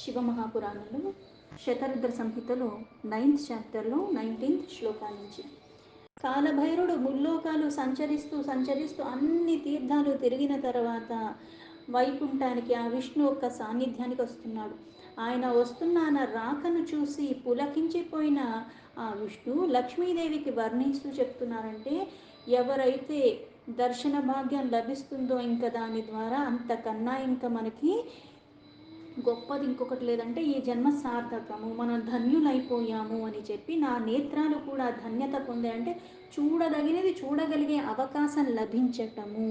శివమహాపురాణంలో శతరుద్ర సంహితలో 9th చాప్టర్లో 19th శ్లోకాల నుంచి. కాలభైరుడు ముల్లోకాలు సంచరిస్తూ అన్ని తీర్థాలు తిరిగిన తర్వాత వైకుంఠానికి ఆ విష్ణు యొక్క సాన్నిధ్యానికి వస్తున్నాడు. ఆయన వస్తున్న రాకను చూసి పులకించిపోయిన ఆ విష్ణు లక్ష్మీదేవికి వర్ణిస్తూ చెప్తున్నారంటే, ఎవరైతే దర్శన భాగ్యం లభిస్తుందో ఇంకా దాని ద్వారా అంతకన్నా ఇంకా మనకి గొప్పది ఇంకొకటి లేదంటే ఈ జన్మ సార్థకము, మనం ధన్యులైపోయాము అని చెప్పి నా నేత్రాలు కూడా ధన్యత పొందాయంటే చూడదగినది చూడగలిగే అవకాశం లభించటము,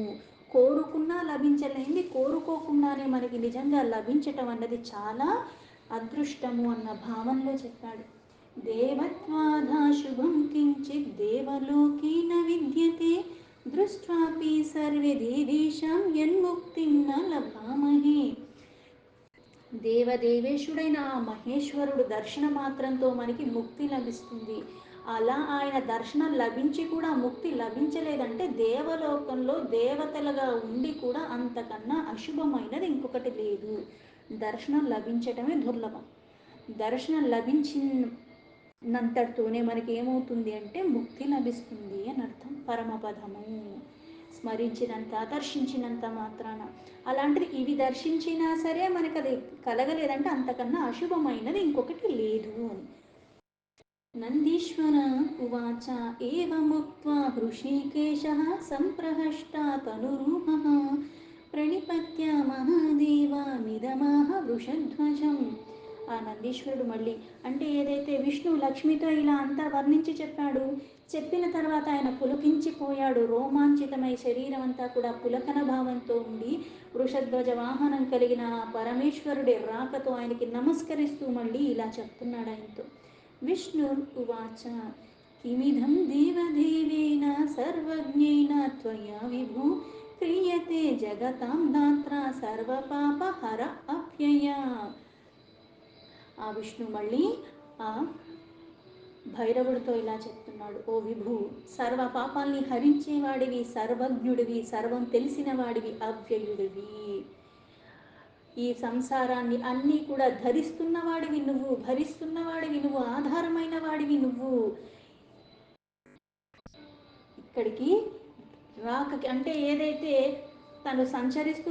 కోరుకున్నా లభించలేనిది కోరుకోకుండానే మనకి నిజంగా లభించటం అన్నది చాలా అదృష్టము అన్న భావనలో చెప్పాడు. దేవత్వాధాశుభం కించిత్ దేవలోకే న విద్యతే దృష్ట్వాపి సర్వే దేవేషాం యన్ముక్తిం న లభామహే. దేవదేవేశుడైన ఆ మహేశ్వరుడు దర్శన మాత్రంతో మనకి ముక్తి లభిస్తుంది. అలా ఆయన దర్శనం లభించి కూడా ముక్తి లభించలేదంటే దేవలోకంలో దేవతలుగా ఉండి కూడా అంతకన్నా అశుభమైనది ఇంకొకటి లేదు. దర్శనం లభించటమే దుర్లభం. దర్శనం లభించినంతటితోనే మనకి ఏమవుతుంది అంటే ముక్తి లభిస్తుంది అని అర్థం. పరమపదము స్మరించినంత దర్శించినంత మాత్రాన. అలాంటిది ఇవి దర్శించినా సరే మనకు అది కలగలేదంటే అంతకన్నా అశుభమైనది ఇంకొకటి లేదు అని. నందీశ్వర ఉవాచ ఏవముక్త్వా హృషీకేశః సంప్రహష్టా తనురూపః ప్రణిపత్య మహాదేవామిదమాహ వృషధ్వజం. ఆ నందీశ్వరుడు మళ్ళీ అంటే ఏదైతే విష్ణు లక్ష్మితో ఇలా అంతా వర్ణించి చెప్పాడు, చెప్పిన తర్వాత ఆయన పులకించిపోయాడు. రోమాంచితమై శరీరం అంతా కూడా పులకన భావంతో ఉండి వృషధ్వజ వాహనం కలిగిన పరమేశ్వరుడి రాకతో ఆయనకి నమస్కరిస్తూ మళ్ళీ ఇలా చెప్తున్నాడు ఆయనతో. విష్ణు ఉవాచ కిమిదం దేవదేవేన సర్వజ్ఞేన త్వయా విభో క్రియతే జగతాం దాత్ర సర్వపాపహర అవ్యయ. ఆ విష్ణు మళ్ళీ ఆ భైరవుడితో ఇలా చెప్తున్నాడు, ఓ విభు, సర్వ పాపాల్ని హరించేవాడివి, సర్వజ్ఞుడివి, సర్వం తెలిసిన వాడివి, అవ్యయుడివి. ఈ సంసారాన్ని అన్నీ కూడా ధరిస్తున్నవాడివి నువ్వు, భరిస్తున్నవాడివి నువ్వు, ఆధారమైన వాడివి నువ్వు. ఇక్కడికి రాకకి అంటే ఏదైతే తను సంచరిస్తూ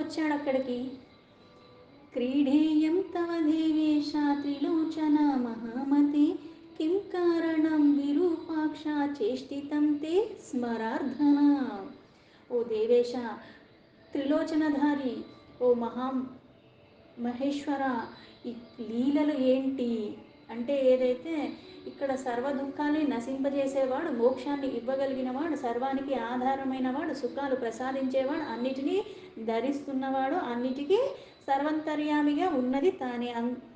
వచ్చాడు అక్కడికి. క్రీడేయం తవ దేవేశ త్రిలోచన మహామతి కిం కారణం విరూపాక్ష చేష్టితం తే స్మరార్ధన. ఓ దేవేశ, త్రిలోచనధారి, ఓ మహేశ్వర, ఈ లీలలు ఏంటి అంటే ఏదైతే ఇక్కడ సర్వ దుఃఖాన్ని నశింపజేసేవాడు, మోక్షాన్ని ఇవ్వగలిగినవాడు, సర్వానికి ఆధారమైనవాడు, సుఖాలు ప్రసాదించేవాడు, అన్నిటినీ ధరిస్తున్నవాడు, అన్నిటికీ సర్వంతర్యామిగా ఉన్నది తానే,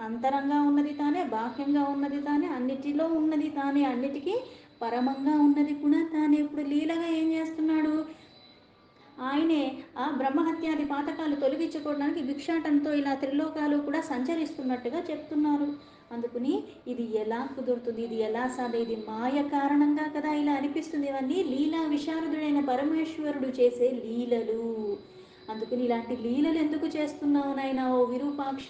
అంతరంగా ఉన్నది తానే, బాహ్యంగా ఉన్నది తానే, అన్నిటిలో ఉన్నది తానే, అన్నిటికీ పరమంగా ఉన్నది కూడా తానే. ఇప్పుడు లీలగా ఏం చేస్తున్నాడు ఆయనే? ఆ బ్రహ్మహత్యాది పాతకాలు తొలగించుకోవడానికి భిక్షాటంతో ఇలా త్రిలోకాలు కూడా సంచరిస్తున్నట్టుగా చెప్తున్నారు. అందుకుని ఇది ఎలా కుదురుతుంది, ఇది ఎలా సాధ్యం, ఇది మాయ కారణంగా కదా ఇలా అనిపిస్తుంది. ఇవన్నీ లీలా విశారదుడైన పరమేశ్వరుడు చేసే లీలలు. అందుకని ఇలాంటి లీలలు ఎందుకు చేస్తున్నావు నాయనా ఓ విరూపాక్ష?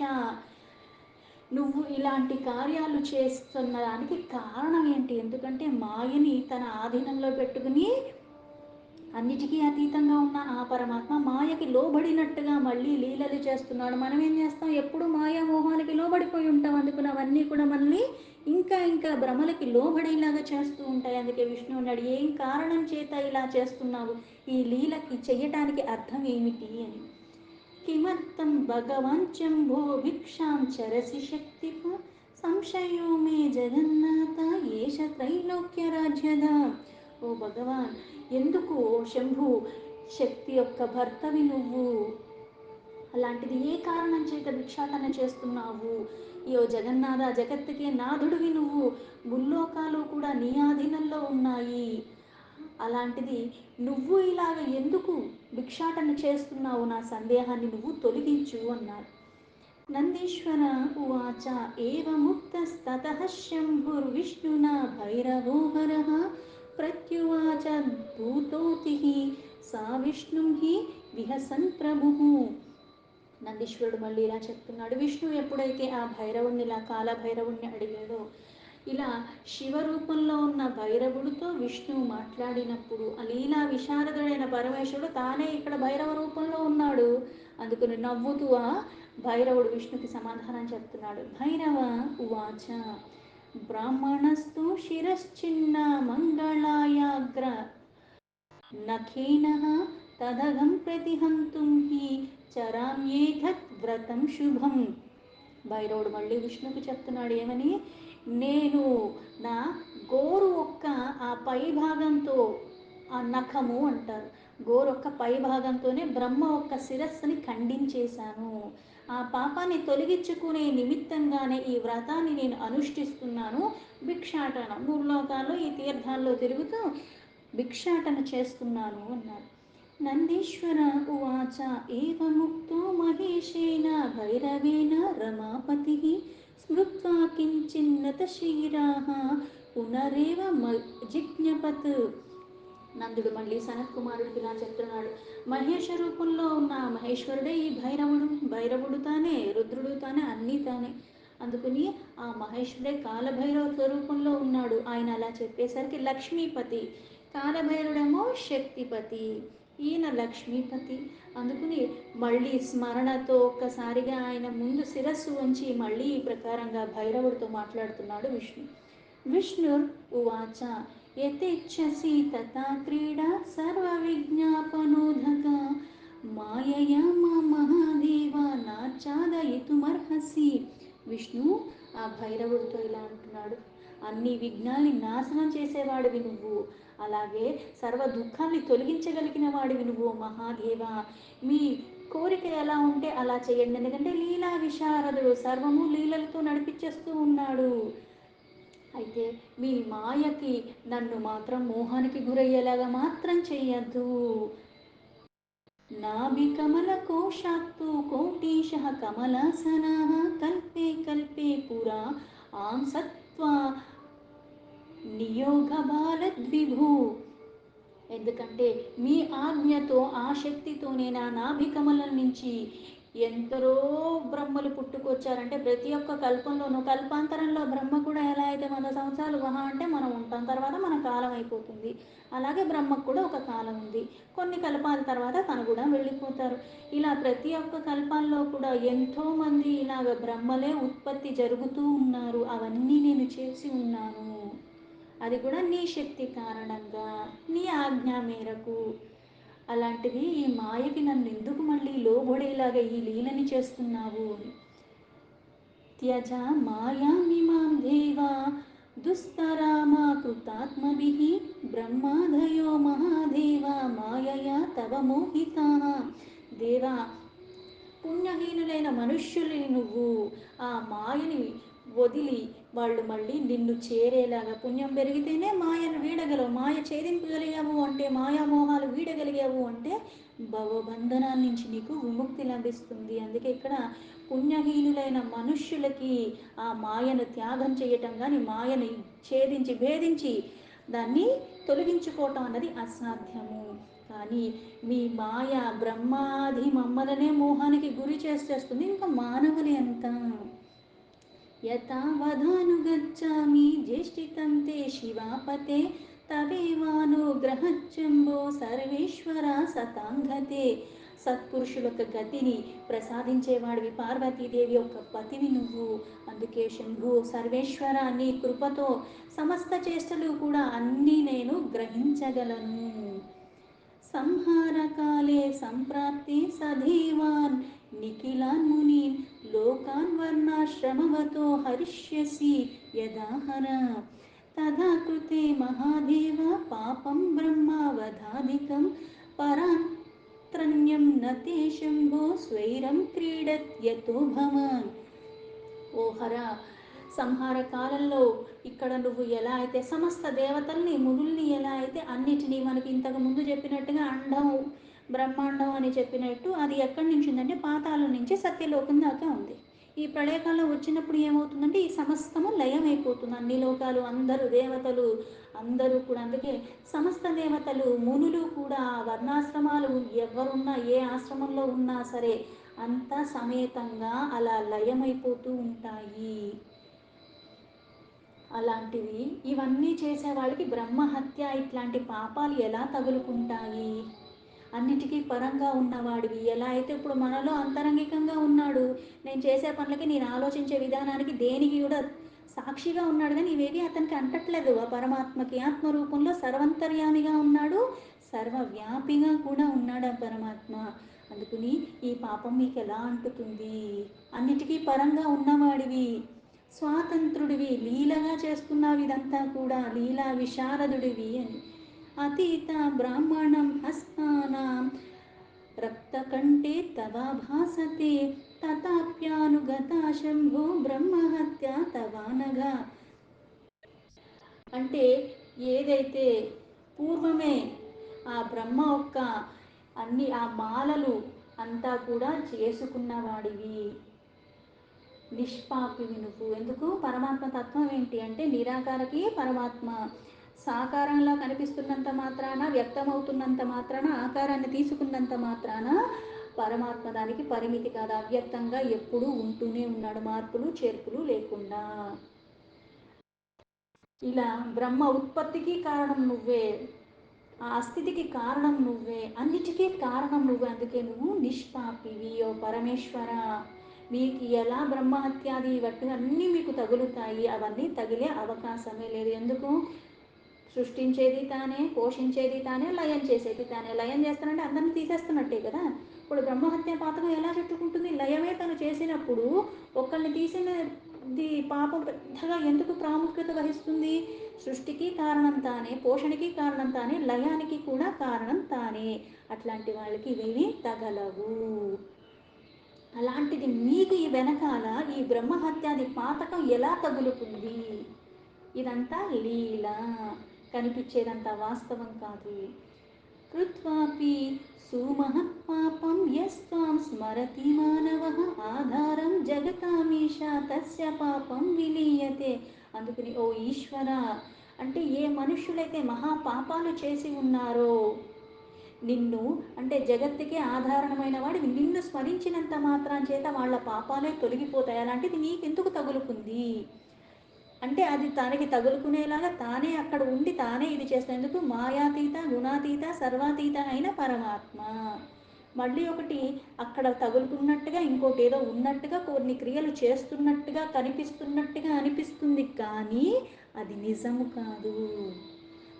నువ్వు ఇలాంటి కార్యాలు చేస్తున్న దానికి కారణం ఏంటి? ఎందుకంటే మాయని తన ఆధీనంలో పెట్టుకుని అన్నిటికీ అతీతంగా ఉన్న ఆ పరమాత్మ మాయకి లోబడినట్టుగా మళ్ళీ లీలలు చేస్తున్నాడు. మనం ఏం చేస్తాం? ఎప్పుడు మాయామోహానికి లోబడిపోయి ఉంటాం. అందుకని అవన్నీ కూడా మనల్ని ఇంకా భ్రమలకి లోబడేలాగా చేస్తూ ఉంటాయి. అందుకే విష్ణువు అన్నాడు, ఏం కారణం చేత ఇలా చేస్తున్నావు? ఈ లీలకి చెయ్యటానికి అర్థం ఏమిటి అని. కిమర్థం భగవాన్ శంభో భిక్షాం చరసి శక్తిప సంశయో మే జగన్నాథ ఏష త్రైలోక్య రాజ్యద. ఓ భగవాన్, ఎందుకు ఓ శంభు శక్తి యొక్క భర్తవి నువ్వు, అలాంటిది ఏ కారణం చేత భిక్షాటన చేస్తున్నావు? యో జగన్నాథ, జగత్తుకే నాథుడివి నువ్వు, ముల్లోకాలు కూడా నీ ఆధీనంలో ఉన్నాయి. అలాంటిది నువ్వు ఇలాగ ఎందుకు భిక్షాటన చేస్తున్నావు? నా సందేహాన్ని నువ్వు తొలగించు అన్నారు. నందీశ్వర ఉవాచ ఏవముక్తస్తతః శంభుర్విష్ణునా భైరవో హరః ప్రత్యువాచ భూతోతిః సా విష్ణుం హి విహసన్ ప్రభుః. నందీశ్వరుడు మళ్ళీ ఇలా చెప్తున్నాడు. విష్ణువు ఎప్పుడైతే ఆ భైరవుణ్ణి ఇలా కాలభైరవుణ్ణి అడిగాడో, ఇలా శివరూపంలో ఉన్న భైరవుడితో విష్ణువు మాట్లాడినప్పుడు ఆ లీలా విశారదుడైన పరమేశ్వరుడు తానే ఇక్కడ భైరవ రూపంలో ఉన్నాడు. అందుకని నవ్వుతూ ఆ భైరవుడు విష్ణుకి సమాధానం చెప్తున్నాడు. భైరవ ఉవాచ బ్రాహ్మణస్తు శిరశ్చిన్న మంగళాయాగ్ర నఖేనః తదహం ప్రతిహంతుం హి చరామ్యేతత్ వ్రతం శుభం. భైరవుడు మళ్ళీ విష్ణువుకి చెప్తున్నాడు ఏమని, నేను నా గోరు ఒక్క ఆ పై భాగంతో, ఆ నఖము అంటారు, గోరొక్క పై భాగంతోనే బ్రహ్మ ఒక్క శిరస్సుని ఖండించేశాను. ఆ పాపాన్ని తొలగించుకునే నిమిత్తంగానే ఈ వ్రతాన్ని నేను అనుష్ఠిస్తున్నాను. భిక్షాటన, మూడు లోకాల్లో ఈ తీర్థాల్లో తిరుగుతూ భిక్షాటన చేస్తున్నాను అన్నాడు. నందీశ్వర ఉవాచ ఏవముక్తో మహేశేన భైరవేణ రమాపతి స్మృత్వా కించిన్నత శిరాః పునరేవ జిజ్ఞపత్. నందుడు మళ్ళీ సనత్ కుమారుడికి ఇలా చెప్తున్నాడు. మహేష రూపంలో ఉన్న మహేశ్వరుడే ఈ భైరవుడు. భైరవుడు తానే, రుద్రుడు తానే, అన్నీ తానే. అందుకని ఆ మహేశ్వరుడే కాలభైరవ స్వరూపంలో ఉన్నాడు. ఆయన అలా చెప్పేసరికి లక్ష్మీపతి, కాలభైరుడేమో శక్తిపతి, ఈయన లక్ష్మీపతి. అందుకని మళ్ళీ స్మరణతో ఒక్కసారిగా ఆయన ముందు శిరస్సు వంచి మళ్ళీ ఈ ప్రకారంగా భైరవుడితో మాట్లాడుతున్నాడు విష్ణు. విష్ణుర్ ఉవాచ యతేచ్ఛసి తథా క్రీడా సర్వవిజ్ఞాపనోదక మాయయా మా మహాదేవ నాచాదయితుమర్హసి. విష్ణు ఆ భైరవుడితో ఇలా అంటున్నాడు. అన్ని విఘ్నాల్ని నాశనం చేసేవాడివి నువ్వు, అలాగే సర్వ దుఃఖాల్ని తొలగించగలిగిన వాడివి నువ్వు మహాదేవ. మీ కోరిక ఎలా ఉంటే అలా చేయండి, ఎందుకంటే లీలా విశారదుడు సర్వము లీలలతో నడిపించేస్తూ ఉన్నాడు. అయితే మీ మాయకి నన్ను మాత్రం మోహానికి గురయ్యేలాగా మాత్రం చెయ్యద్దు. నాభికమలకోశాత్తు కోటీశः కమలాసనాः కల్పే కల్పే పురా ఆం సత్వా నియోగబాలద్విభూ. ఎందుకంటే మీ ఆజ్ఞతో, ఆ శక్తితోనే నా నాభికమలం నుంచి ఎందరో బ్రహ్మలు పుట్టుకొచ్చారంటే ప్రతి ఒక్క కల్పంలోనూ, కల్పాంతరంలో బ్రహ్మ కూడా ఎలా అయితే 100 సంవత్సరాలు మహా అంటే మనం ఉంటాం, తర్వాత మన కాలం అయిపోతుంది. అలాగే బ్రహ్మకు కూడా ఒక కాలం ఉంది. కొన్ని కల్పాల తర్వాత తను కూడా వెళ్ళిపోతారు. ఇలా ప్రతి ఒక్క కల్పాల్లో కూడా ఎంతోమంది ఇలాగ బ్రహ్మలే ఉత్పత్తి జరుగుతూ ఉన్నారు. అవన్నీ నేను చేసి ఉన్నాను. అది కూడా నీ శక్తి కారణంగా, నీ ఆజ్ఞ మేరకు. అలాంటిది ఈ మాయకి నన్ను ఎందుకు మళ్ళీ లోబడేలాగా ఈ లీలని చేస్తున్నావు? త్యజ మాయామిమాం దేవా దుస్తరామా కృతాత్మభిః బ్రహ్మాదయో మహాదేవ మాయయా తవ మోహితాః. దేవా, పుణ్యహీనులైన మనుష్యుల్ని నువ్వు ఆ మాయని వదిలి వాళ్ళు మళ్ళీ నిన్ను చేరేలాగా, పుణ్యం పెరిగితేనే మాయను వీడగలవు, మాయ ఛేదింపగలిగావు అంటే, మాయామోహాలు వీడగలిగావు అంటే భవబంధనాల నుంచి నీకు విముక్తి లభిస్తుంది. అందుకే ఇక్కడ పుణ్యహీనులైన మనుష్యులకి ఆ మాయను త్యాగం చేయటం కానీ, మాయని ఛేదించి భేదించి దాన్ని తొలగించుకోవటం అన్నది అసాధ్యము. కానీ మీ మాయ బ్రహ్మాది మమ్మలనే మోహానికి గురి చేసేస్తుంది, ఇంకా మానవులు ఎంత. యథావధానుగచ్చామి జ్యేష్ఠితం తే శివాపతే తవేవానుగ్రహచ్చంబో సర్వేశ్వర సతాంగతే. సత్పురుషుల యొక్క గతిని ప్రసాదించేవాడివి, పార్వతీదేవి యొక్క పతివి నువ్వు. అందుకే శంభు సర్వేశ్వర, నీ కృపతో సమస్త చేష్టలు కూడా అన్నీ నేను గ్రహించగలను. సంహారకాలే సంప్రాప్తే సదేవాన్ నిఖిలాన్ మునీన్ లోకాన్ వర్ణాశ్రమవతో హరిష్యసి యదాహర. తదా కృతే మహాదేవ పాపం బ్రహ్మావధాదికం పరాంత్రణ్యం నతే శంభో స్వైరం క్రీడత్యతో భవాన్. ఓ హర, సంహార కాలంలో ఇక్కడ నువ్వు ఎలా అయితే సమస్త దేవతల్ని, మునుల్ని ఎలా అయితే అన్నిటినీ మనకి ఇంతకు ముందు చెప్పినట్టుగా అండం బ్రహ్మాండం అని చెప్పినట్టు, అది ఎక్కడి నుంచి ఉందంటే పాతాళం నుంచి సత్యలోకం దాకా ఉంది. ఈ ప్రళయకాలం వచ్చినప్పుడు ఏమవుతుందంటే ఈ సమస్తము లయం అయిపోతుంది. అన్ని లోకాలు, అందరూ దేవతలు అందరూ కూడా. అందుకే సమస్త దేవతలు మునులు కూడా వర్ణాశ్రమాలు ఎవరున్నా, ఏ ఆశ్రమంలో ఉన్నా సరే అంతా సమేతంగా అలా లయమైపోతూ ఉంటాయి. అలాంటివి ఇవన్నీ చేసే వాళ్ళకి బ్రహ్మహత్య ఇట్లాంటి పాపాలు ఎలా తగులుకుంటాయి? అన్నిటికీ పరంగా ఉన్నవాడివి ఎలా అయితే ఇప్పుడు మనలో అంతరంగికంగా ఉన్నాడు, నేను చేసే పనులకి నేను ఆలోచించే విధానానికి దేనికి కూడా సాక్షిగా ఉన్నాడు, కానీ ఇవేవి అతనికి అంటట్లేదు. ఆ పరమాత్మకి ఆత్మరూపంలో సర్వంతర్యామిగా ఉన్నాడు, సర్వవ్యాపిగా కూడా ఉన్నాడు ఆ పరమాత్మ. అందుకని ఈ పాపం మీకు ఎలా అంటుతుంది? అన్నిటికీ పరంగా ఉన్నవాడివి, స్వాతంత్రుడివి, లీలగా చేస్తున్నావు ఇదంతా కూడా, లీలా విశారదుడివి అని. అతీత బ్రాహ్మణం హస్తానాం రక్తకంఠే తవా భాసతే తథాప్యానుగత శంభో బ్రహ్మహత్య తవానగా. అంటే ఏదైతే పూర్వమే ఆ బ్రహ్మ యొక్క అన్ని ఆ మాలలు అంతా కూడా చేసుకున్నవాడివి, నిష్పాపివి నువ్వు. ఎందుకు? పరమాత్మ తత్వం ఏంటి అంటే నిరాకారకి పరమాత్మ సాకారంలో కనిపిస్తున్నంత మాత్రాన, వ్యక్తమవుతున్నంత మాత్రాన, ఆకారాన్ని తీసుకున్నంత మాత్రాన పరమాత్మ దానికి పరిమితి కాదు. అవ్యక్తంగా ఎప్పుడూ ఉంటూనే ఉన్నాడు, మార్పులు చేర్పులు లేకుండా. ఇలా బ్రహ్మ ఉత్పత్తికి కారణం నువ్వే, ఆ స్థితికి కారణం నువ్వే, అన్నిటికీ కారణం నువ్వే. అందుకే నువ్వు నిష్పాపివి ఓ పరమేశ్వర. మీకు ఎలా బ్రహ్మహత్యాది ఇవన్నీ అన్నీ మీకు తగులుతాయి, అవన్నీ తగిలే అవకాశమే లేదు. ఎందుకు? సృష్టించేది తానే, పోషించేది తానే, లయం చేసేది తానే. లయం చేస్తానంటే అందరిని తీసేస్తున్నట్టే కదా. ఇప్పుడు బ్రహ్మహత్య పాతకం ఎలా చుట్టుకుంటుంది? లయమే తను చేసినప్పుడు ఒకళ్ళని తీసినది పాపం పెద్దగా ఎందుకు ప్రాముఖ్యత వహిస్తుంది? సృష్టికి కారణం తానే, పోషణకి కారణం తానే, లయానికి కూడా కారణం తానే. అట్లాంటి వాళ్ళకి ఇవేవి తగలవు. అలాంటిది మీకు ఈ వెనకాల ఈ బ్రహ్మహత్యాది పాతకం ఎలా తగులుతుంది? ఇదంతా లీల, కనిపించేదంతా వాస్తవం కాదు. కృత్వాపి సుమహత్ పాపం యస్త్వాం స్మరతి మానవః ఆధారం జగతామీశ తస్య పాపం విలీయతే. అందుకని ఓ ఈశ్వర, అంటే ఏ మనుష్యులైతే మహాపాపాలు చేసి ఉన్నారో, నిన్ను అంటే జగత్తుకే ఆధారణమైన వాడు నిన్ను స్మరించినంత మాత్రం చేత వాళ్ళ పాపాలే తొలగిపోతాయి. అలాంటిది నీకెందుకు తగులుకుంది? అంటే అది తనకి తగులుకునేలాగా తానే అక్కడ ఉండి తానే ఇది చేసేందుకు మాయాతీత, గుణాతీత, సర్వాతీత అయిన పరమాత్మ. మళ్ళీ ఒకటి అక్కడ తగులుకున్నట్టుగా ఇంకోటి ఏదో ఉన్నట్టుగా కొన్ని క్రియలు చేస్తున్నట్టుగా కనిపిస్తున్నట్టుగా అనిపిస్తుంది, కానీ అది నిజము కాదు.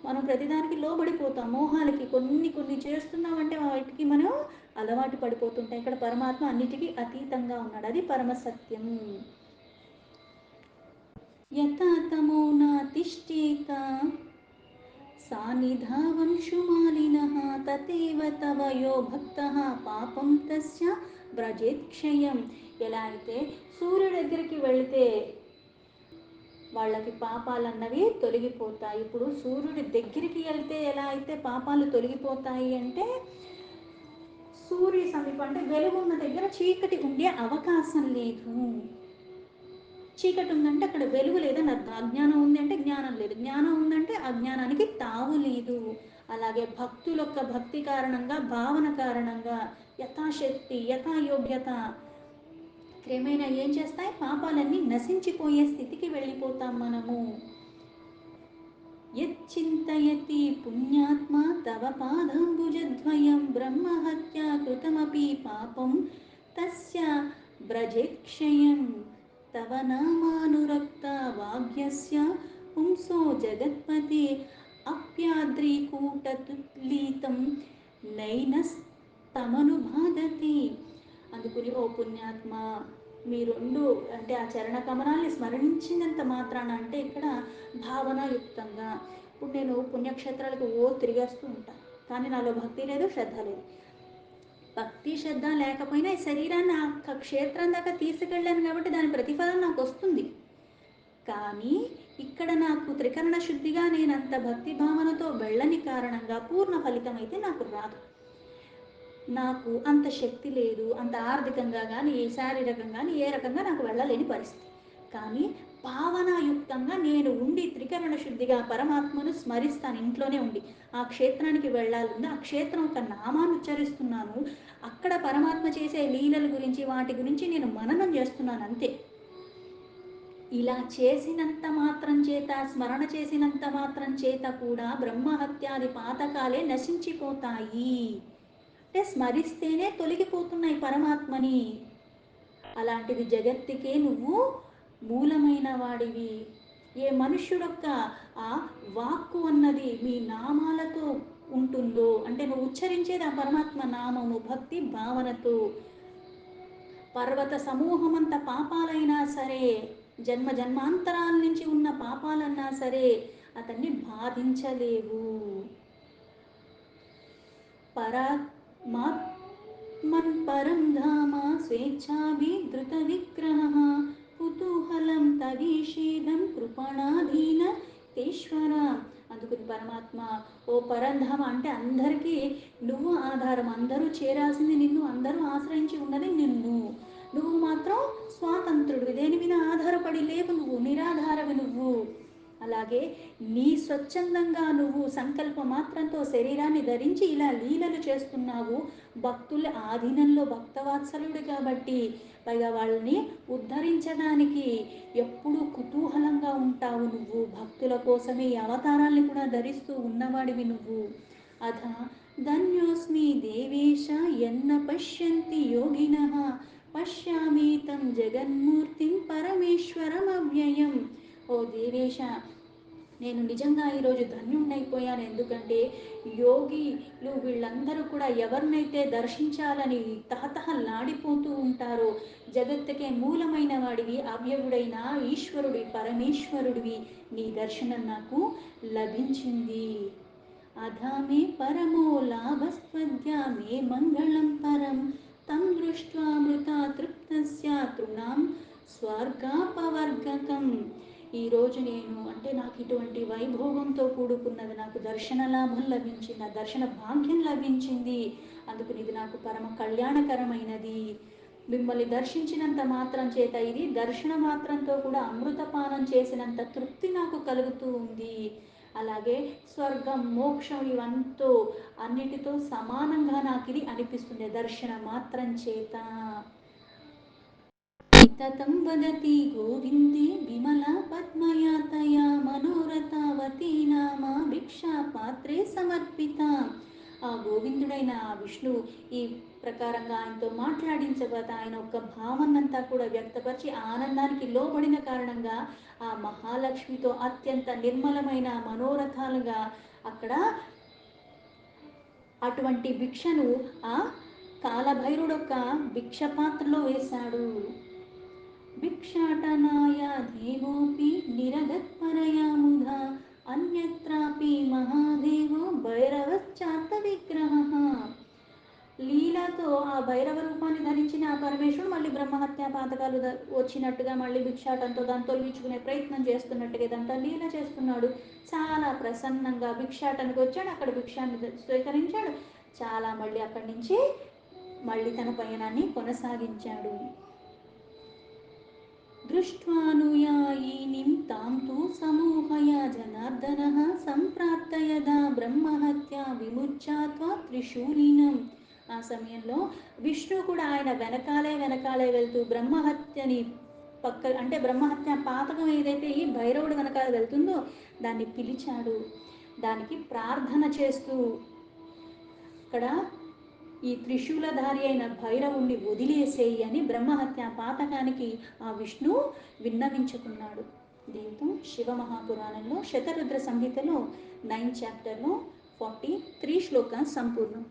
మనం ప్రతిదానికి లోబడిపోతాం మోహాలకి, కొన్ని కొన్ని చేస్తున్నామంటే వాటికి మనం అలవాటు పడిపోతుంటాం. ఇక్కడ పరమాత్మ అన్నిటికీ అతీతంగా ఉన్నాడు, అది పరమసత్యం. యథా తమో నాతిష్ఠేత సానిధావంశుమాలినః తథైవ తవ యో భక్తః పాపం తస్య వ్రజేత్ క్షయం. ఎలా అయితే సూర్యుడి దగ్గరికి వెళితే వాళ్ళకి పాపాలన్నవి తొలగిపోతాయి. ఇప్పుడు సూర్యుడి దగ్గరికి వెళ్తే ఎలా అయితే పాపాలు తొలగిపోతాయి అంటే, సూర్య సమీపం అంటే వెలుగున్న దగ్గర చీకటి ఉండే అవకాశం లేదు. చీకటి ఉందంటే అక్కడ వెలుగు లేదని అర్థం. అజ్ఞానం ఉంది అంటే జ్ఞానం లేదు, జ్ఞానం ఉందంటే అజ్ఞానానికి తావు లేదు. అలాగే భక్తుల యొక్క భక్తి కారణంగా, భావన కారణంగా యథాశక్తి, యథాయోగ్యత క్రమేణా ఏం చేస్తాయి? పాపాలన్నీ నశించిపోయే స్థితికి వెళ్ళిపోతాం మనము. యచ్చింతయతి పుణ్యాత్మా తవ పాదాంబుజద్వయం బ్రహ్మహత్యా కృతమపి పాపం తస్య వ్రజేత్ క్షయం. తవ నామానురక్త వాగ్యస్య పుంసో జగత్పతి అప్యాద్రీకూటతులీతం నైనస్తమనుబాధతి. అందుకుని ఓ పుణ్యాత్మ, మీ రెండు అంటే ఆ చరణ కమనాల్ని స్మరించినంత మాత్రాన, అంటే ఇక్కడ భావనాయుక్తంగా. ఇప్పుడు నేను పుణ్యక్షేత్రాలకు తిరిగేస్తూ ఉంటాను, కానీ నాలో భక్తి లేదు, శ్రద్ధ లేదు. భక్తి శ్రద్ధ లేకపోయినా ఈ శరీరాన్ని ఆ క్షేత్రం దాకా తీసుకెళ్ళాను కాబట్టి దాని ప్రతిఫలం నాకు వస్తుంది. కానీ ఇక్కడ నాకు త్రికరణ శుద్ధిగా నేను అంత భక్తి భావనతో వెళ్ళని కారణంగా పూర్ణ ఫలితం అయితే నాకు రాదు. నాకు అంత శక్తి లేదు, అంత ఆర్థికంగా కానీ శారీరకంగా కానీ ఏ రకంగా నాకు వెళ్ళలేని పరిస్థితి. కానీ భావనాయుక్తంగా నేను ఉండి త్రికరణ శుద్ధిగా పరమాత్మను స్మరిస్తాను ఇంట్లోనే ఉండి. ఆ క్షేత్రానికి వెళ్ళాలని ఆ క్షేత్రం ఒక నామాన్ని ఉచ్చరిస్తున్నాను. అక్కడ పరమాత్మ చేసే లీలల గురించి వాటి గురించి నేను మననం చేస్తున్నాను అంతే. ఇలా చేసినంత మాత్రం చేత, స్మరణ చేసినంత మాత్రం చేత కూడా బ్రహ్మహత్యాది పాతకాలే నశించిపోతాయి. అంటే స్మరిస్తేనే తొలగిపోతున్నాయి పరమాత్మని. అలాంటిది జగత్తుకే నువ్వు మూలమైన వాడివి. ఏ మనుష్యుడొక్క ఆ వాక్కు అన్నది మీ నామాలతో ఉంటుందో, అంటే నువ్వు ఉచ్చరించేది ఆ పరమాత్మ నామము భక్తి భావనతో, పర్వత సమూహమంత పాపాలైనా సరే, జన్మ జన్మాంతరాల నుంచి ఉన్న పాపాలన్నా సరే అతన్ని బాధించలేవు. పరమాత్మన్ పరం ధామ స్వేచ్ఛాభిధృత విగ్రహ కుతూహలం తదీషేదం కృపణాధీన తేశ్వర. అందుకుని పరమాత్మ ఓ పరంధామ అంటే అందరికీ నువ్వు ఆధారం, అందరూ చేరాల్సింది నిన్ను, అందరూ ఆశ్రయించి ఉన్నది నిన్ను. నువ్వు మాత్రం స్వాతంత్రుడు, దేని మీద ఆధారపడి లేవు, నువ్వు నిరాధారవి నువ్వు. అలాగే నీ స్వచ్ఛందంగా నువ్వు సంకల్ప మాత్రంతో శరీరాన్ని ధరించి ఇలా లీలలు చేస్తున్నావు. భక్తుల ఆధీనంలో భక్తవాత్సలుడు కాబట్టి, పైగా వాళ్ళని ఉద్ధరించడానికి ఎప్పుడూ కుతూహలంగా ఉంటావు నువ్వు. భక్తుల కోసమే ఈ అవతారాల్ని కూడా ధరిస్తూ ఉన్నవాడివి నువ్వు. అథ ధన్యోస్మి దేవేశ ఎన్న పశ్యంతి యోగినః పశ్యామీతం జగన్మూర్తిం పరమేశ్వరం అవ్యయం. ఓ దేవేశ, నేను నిజంగా ఈరోజు ధన్యుణ్ణైపోయాను. ఎందుకంటే యోగిలు వీళ్ళందరూ కూడా ఎవరినైతే దర్శించాలని తహతహలాడిపోతూ ఉంటారో, జగత్తుకే మూలమైన వాడివి, అవ్యవుడైన ఈశ్వరుడివి, పరమేశ్వరుడివి, నీ దర్శనం నాకు లభించింది. అధామే పరమో లాభస్త్వద్య మే మంగళం పరం తం దృష్ట్వా మృతా తృప్తస్య తృణాం స్వర్గాపవర్గకం. ఈరోజు నేను అంటే నాకు ఇటువంటి వైభోగంతో కూడుకున్నది నాకు దర్శన లాభం లభించింది, దర్శన భాగ్యం లభించింది. అందుకని ఇది నాకు పరమ కళ్యాణకరమైనది. మిమ్మల్ని దర్శించినంత మాత్రం చేత ఇది దర్శన మాత్రంతో కూడా అమృతపానం చేసినంత తృప్తి నాకు కలుగుతూ ఉంది. అలాగే స్వర్గం మోక్షం ఇవంతో అన్నిటితో సమానంగా నాకు ఇది అనిపిస్తుంది దర్శన మాత్రం చేత. తతం వదతి గోవిందే విమలా పద్మయాతయా మనోరథావతి నామ భిక్షా పాత్రే సమర్పిత. ఆ గోవిందుడైన ఆ విష్ణువు ఈ ప్రకారంగా ఆయనతో మాట్లాడించబోత ఆయన ఒక భావనంతా కూడా వ్యక్తపరిచి ఆనందానికి లోబడిన కారణంగా ఆ మహాలక్ష్మితో అత్యంత నిర్మలమైన మనోరథాలుగా అక్కడ అటువంటి భిక్షను ఆ కాలభైరుడొక్క భిక్ష పాత్రలో వేశాడు. భిక్షాటనాయ దేవోపి నిరగత్పరయా ముధా అన్యత్రాపి మహాదేవో భైరవశ్చాత్త విగ్రహః. లీలతో ఆ భైరవ రూపాన్ని ధరించిన ఆ పరమేశ్వరుడు మళ్ళీ బ్రహ్మహత్యా పాతకాలు వచ్చినట్టుగా మళ్ళీ భిక్షాటంతో దాన్ని తొలగించుకునే ప్రయత్నం చేస్తున్నట్టుగా ఇదంతా లీల చేస్తున్నాడు. చాలా ప్రసన్నంగా భిక్షాటనకు వచ్చాడు, అక్కడ భిక్షాన్ని స్వీకరించాడు. చాలా మళ్ళీ అక్కడి నుంచి మళ్ళీ తన పయనాన్ని కొనసాగించాడు. దృష్ట్వానుయాయీనిం తాం తు సమూహయ జనార్దనః సంప్రాప్తయదా బ్రహ్మహత్యా విముచ్యాత్వా త్రిశూలినం. ఆ సమయంలో విష్ణు కూడా ఆయన వెనకాలే వెళ్తూ బ్రహ్మహత్యని అంటే బ్రహ్మహత్య పాతకం ఏదైతే ఈ భైరవుడు వెనకాల వెళ్తుందో దాన్ని పిలిచాడు. దానికి ప్రార్థన చేస్తూ ఇక్కడ ఈ త్రిశూలధారి అయిన భైరవుణ్ణి వదిలేసేయి అని బ్రహ్మహత్య పాతకానికి ఆ విష్ణు విన్నవించుకున్నాడు. దీంతో శివమహాపురాణంలో శతరుద్ర సంహితలో 9th చాప్టర్లో 43 శ్లోకాలు సంపూర్ణం.